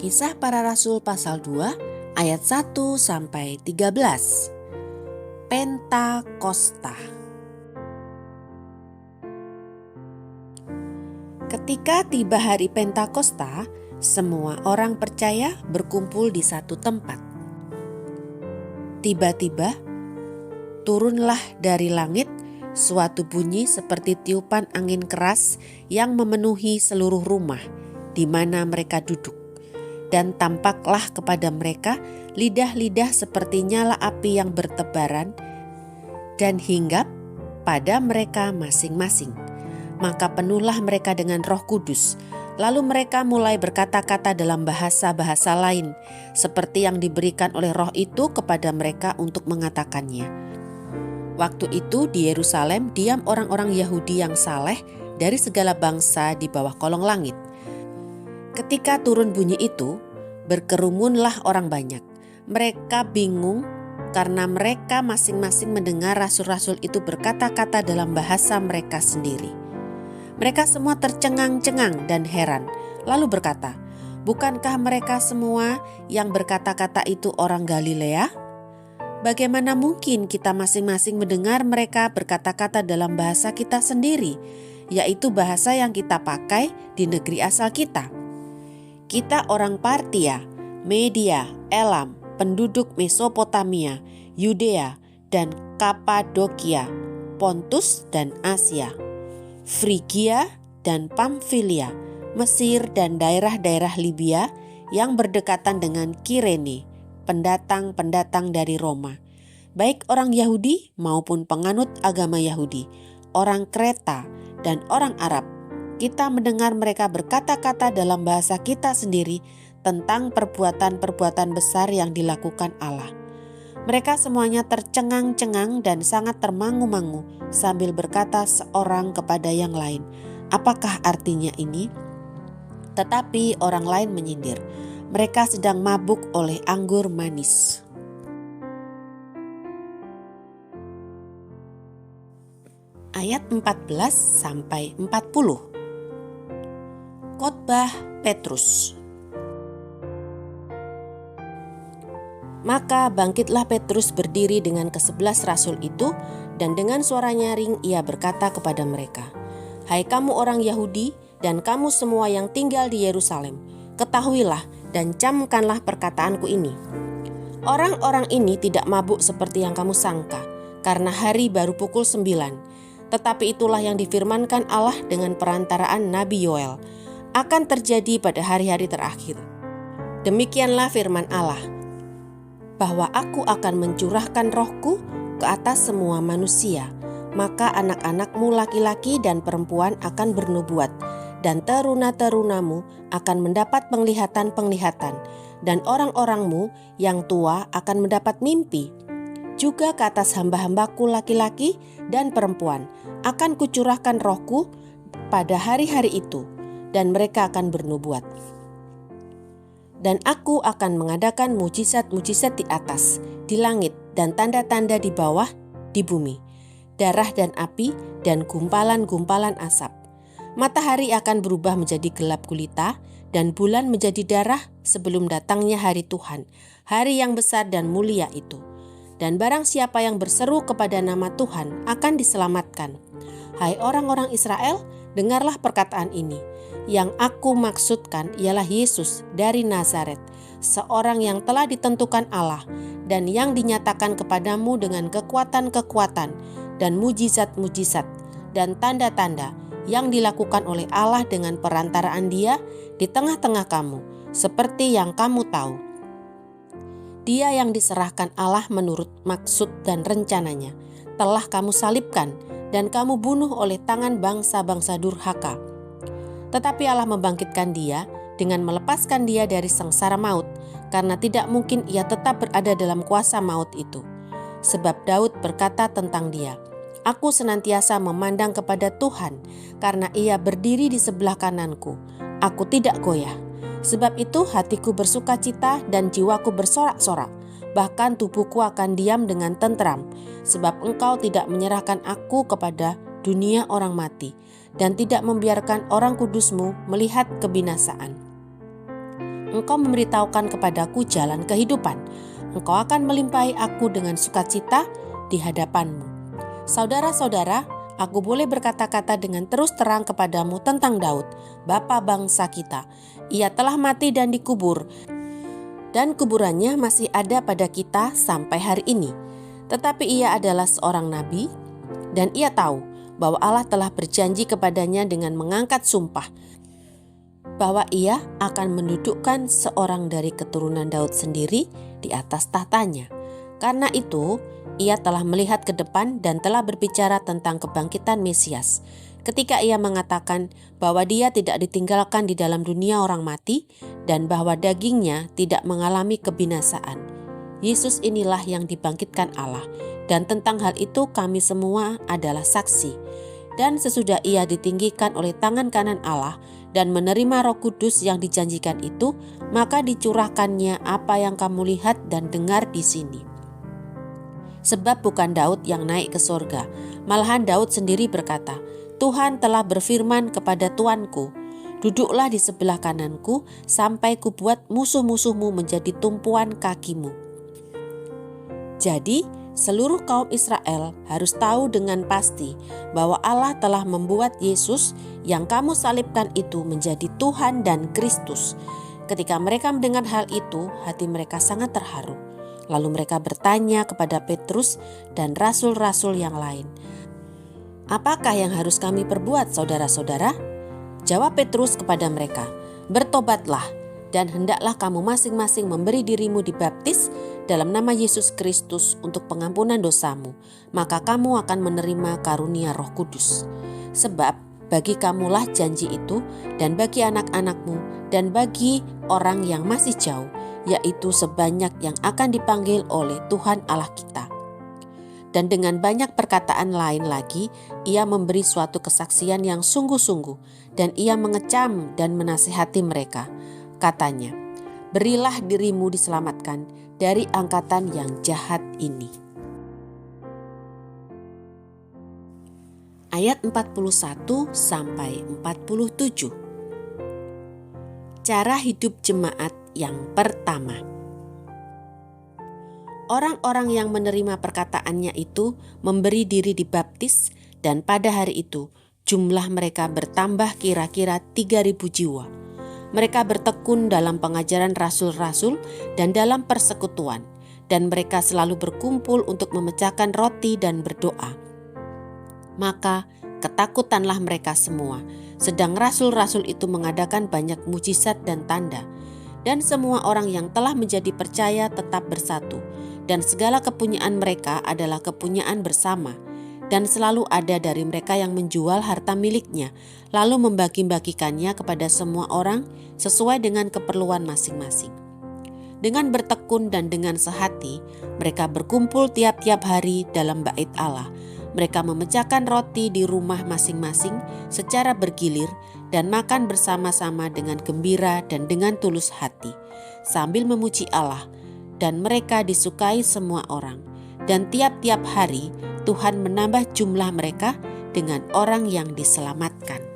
Kisah Para Rasul pasal 2 ayat 1 sampai 13. Pentakosta. Ketika tiba hari Pentakosta, semua orang percaya berkumpul di satu tempat. Tiba-tiba turunlah dari langit suatu bunyi seperti tiupan angin keras yang memenuhi seluruh rumah di mana mereka duduk. Dan tampaklah kepada mereka lidah-lidah seperti nyala api yang bertebaran dan hinggap pada mereka masing-masing. Maka penuhlah mereka dengan Roh Kudus. Lalu mereka mulai berkata-kata dalam bahasa-bahasa lain, seperti yang diberikan oleh Roh itu kepada mereka untuk mengatakannya. Waktu itu di Yerusalem diam orang-orang Yahudi yang saleh dari segala bangsa di bawah kolong langit. Ketika turun bunyi itu, berkerumunlah orang banyak. Mereka bingung karena mereka masing-masing mendengar rasul-rasul itu berkata-kata dalam bahasa mereka sendiri. Mereka semua tercengang-cengang dan heran, lalu berkata, "Bukankah mereka semua yang berkata-kata itu orang Galilea? Bagaimana mungkin kita masing-masing mendengar mereka berkata-kata dalam bahasa kita sendiri, yaitu bahasa yang kita pakai di negeri asal kita? Kita orang Partia, Media, Elam, penduduk Mesopotamia, Yudea, dan Kapadokia, Pontus dan Asia, Frigia dan Pamfilia, Mesir dan daerah-daerah Libya yang berdekatan dengan Kirene, pendatang-pendatang dari Roma, baik orang Yahudi maupun penganut agama Yahudi, orang Kreta dan orang Arab. Kita mendengar mereka berkata-kata dalam bahasa kita sendiri tentang perbuatan-perbuatan besar yang dilakukan Allah. Mereka semuanya tercengang-cengang dan sangat termangu-mangu sambil berkata seorang kepada yang lain, "Apakah artinya ini?" Tetapi orang lain menyindir, "Mereka sedang mabuk oleh anggur manis." Ayat 14 sampai 40. Khotbah Petrus. Maka bangkitlah Petrus berdiri dengan ke-11 rasul itu, dan dengan suara nyaring ia berkata kepada mereka, "Hai kamu orang Yahudi dan kamu semua yang tinggal di Yerusalem, ketahuilah dan camkanlah perkataanku ini. Orang-orang ini tidak mabuk seperti yang kamu sangka, karena hari baru pukul 9. Tetapi itulah yang difirmankan Allah dengan perantaraan Nabi Yoel, akan terjadi pada hari-hari terakhir. Demikianlah firman Allah, bahwa aku akan mencurahkan rohku ke atas semua manusia, maka anak-anakmu laki-laki dan perempuan akan bernubuat, dan teruna-terunamu akan mendapat penglihatan-penglihatan, dan orang-orangmu yang tua akan mendapat mimpi. Juga ke atas hamba-hambaku laki-laki dan perempuan akan kucurahkan rohku pada hari-hari itu, dan mereka akan bernubuat. Dan aku akan mengadakan mujizat-mujizat di atas, di langit, dan tanda-tanda di bawah, di bumi, darah dan api, dan gumpalan-gumpalan asap. Matahari akan berubah menjadi gelap gulita, dan bulan menjadi darah sebelum datangnya hari Tuhan, hari yang besar dan mulia itu. Dan barang siapa yang berseru kepada nama Tuhan akan diselamatkan. Hai orang-orang Israel, dengarlah perkataan ini. Yang aku maksudkan ialah Yesus dari Nazaret, seorang yang telah ditentukan Allah dan yang dinyatakan kepadamu dengan kekuatan-kekuatan dan mujizat-mujizat dan tanda-tanda yang dilakukan oleh Allah dengan perantaraan Dia di tengah-tengah kamu, seperti yang kamu tahu. Dia yang diserahkan Allah menurut maksud dan rencananya telah kamu salibkan dan kamu bunuh oleh tangan bangsa-bangsa durhaka. Tetapi Allah membangkitkan dia dengan melepaskan dia dari sengsara maut, karena tidak mungkin ia tetap berada dalam kuasa maut itu. Sebab Daud berkata tentang dia, "Aku senantiasa memandang kepada Tuhan, karena ia berdiri di sebelah kananku. Aku tidak goyah. Sebab itu hatiku bersukacita dan jiwaku bersorak-sorak. Bahkan tubuhku akan diam dengan tentram, sebab Engkau tidak menyerahkan aku kepada dunia orang mati, dan tidak membiarkan orang kudus-Mu melihat kebinasaan. Engkau memberitahukan kepadaku jalan kehidupan. Engkau akan melimpahi aku dengan sukacita di hadapanmu. Saudara-saudara, aku boleh berkata-kata dengan terus terang kepadamu tentang Daud, bapa bangsa kita. Ia telah mati dan dikubur, dan kuburannya masih ada pada kita sampai hari ini. Tetapi ia adalah seorang nabi, dan ia tahu bahwa Allah telah berjanji kepadanya dengan mengangkat sumpah bahwa ia akan mendudukkan seorang dari keturunan Daud sendiri di atas tahtanya. Karena itu, ia telah melihat ke depan dan telah berbicara tentang kebangkitan Mesias. Ketika ia mengatakan bahwa dia tidak ditinggalkan di dalam dunia orang mati dan bahwa dagingnya tidak mengalami kebinasaan. Yesus inilah yang dibangkitkan Allah, dan tentang hal itu kami semua adalah saksi. Dan sesudah ia ditinggikan oleh tangan kanan Allah dan menerima Roh Kudus yang dijanjikan itu, maka dicurahkannya apa yang kamu lihat dan dengar di sini. Sebab bukan Daud yang naik ke sorga, malahan Daud sendiri berkata, Tuhan telah berfirman kepada Tuanku, duduklah di sebelah kananku sampai kubuat musuh-musuhmu menjadi tumpuan kakimu. Jadi, seluruh kaum Israel harus tahu dengan pasti bahwa Allah telah membuat Yesus yang kamu salibkan itu menjadi Tuhan dan Kristus. Ketika mereka mendengar hal itu, hati mereka sangat terharu. Lalu mereka bertanya kepada Petrus dan rasul-rasul yang lain, apakah yang harus kami perbuat, saudara-saudara? Jawab Petrus kepada mereka, bertobatlah dan hendaklah kamu masing-masing memberi dirimu dibaptis dalam nama Yesus Kristus untuk pengampunan dosamu, maka kamu akan menerima karunia Roh Kudus. Sebab bagi kamulah janji itu, dan bagi anak-anakmu, dan bagi orang yang masih jauh, yaitu sebanyak yang akan dipanggil oleh Tuhan Allah kita. Dan dengan banyak perkataan lain lagi, ia memberi suatu kesaksian yang sungguh-sungguh, dan ia mengecam dan menasihati mereka. Katanya, berilah dirimu diselamatkan dari angkatan yang jahat ini. Ayat 41 sampai 47. Cara hidup jemaat yang pertama. Orang-orang yang menerima perkataannya itu memberi diri dibaptis, dan pada hari itu jumlah mereka bertambah kira-kira 3.000 jiwa. Mereka bertekun dalam pengajaran rasul-rasul dan dalam persekutuan, dan mereka selalu berkumpul untuk memecahkan roti dan berdoa. Maka ketakutanlah mereka semua, sedang rasul-rasul itu mengadakan banyak mujizat dan tanda. Dan semua orang yang telah menjadi percaya tetap bersatu, dan segala kepunyaan mereka adalah kepunyaan bersama. Dan selalu ada dari mereka yang menjual harta miliknya, lalu membagi-bagikannya kepada semua orang sesuai dengan keperluan masing-masing. Dengan bertekun dan dengan sehati, mereka berkumpul tiap-tiap hari dalam bait Allah. Mereka memecahkan roti di rumah masing-masing secara bergilir dan makan bersama-sama dengan gembira dan dengan tulus hati, sambil memuji Allah, dan mereka disukai semua orang. Dan tiap-tiap hari Tuhan menambah jumlah mereka dengan orang yang diselamatkan.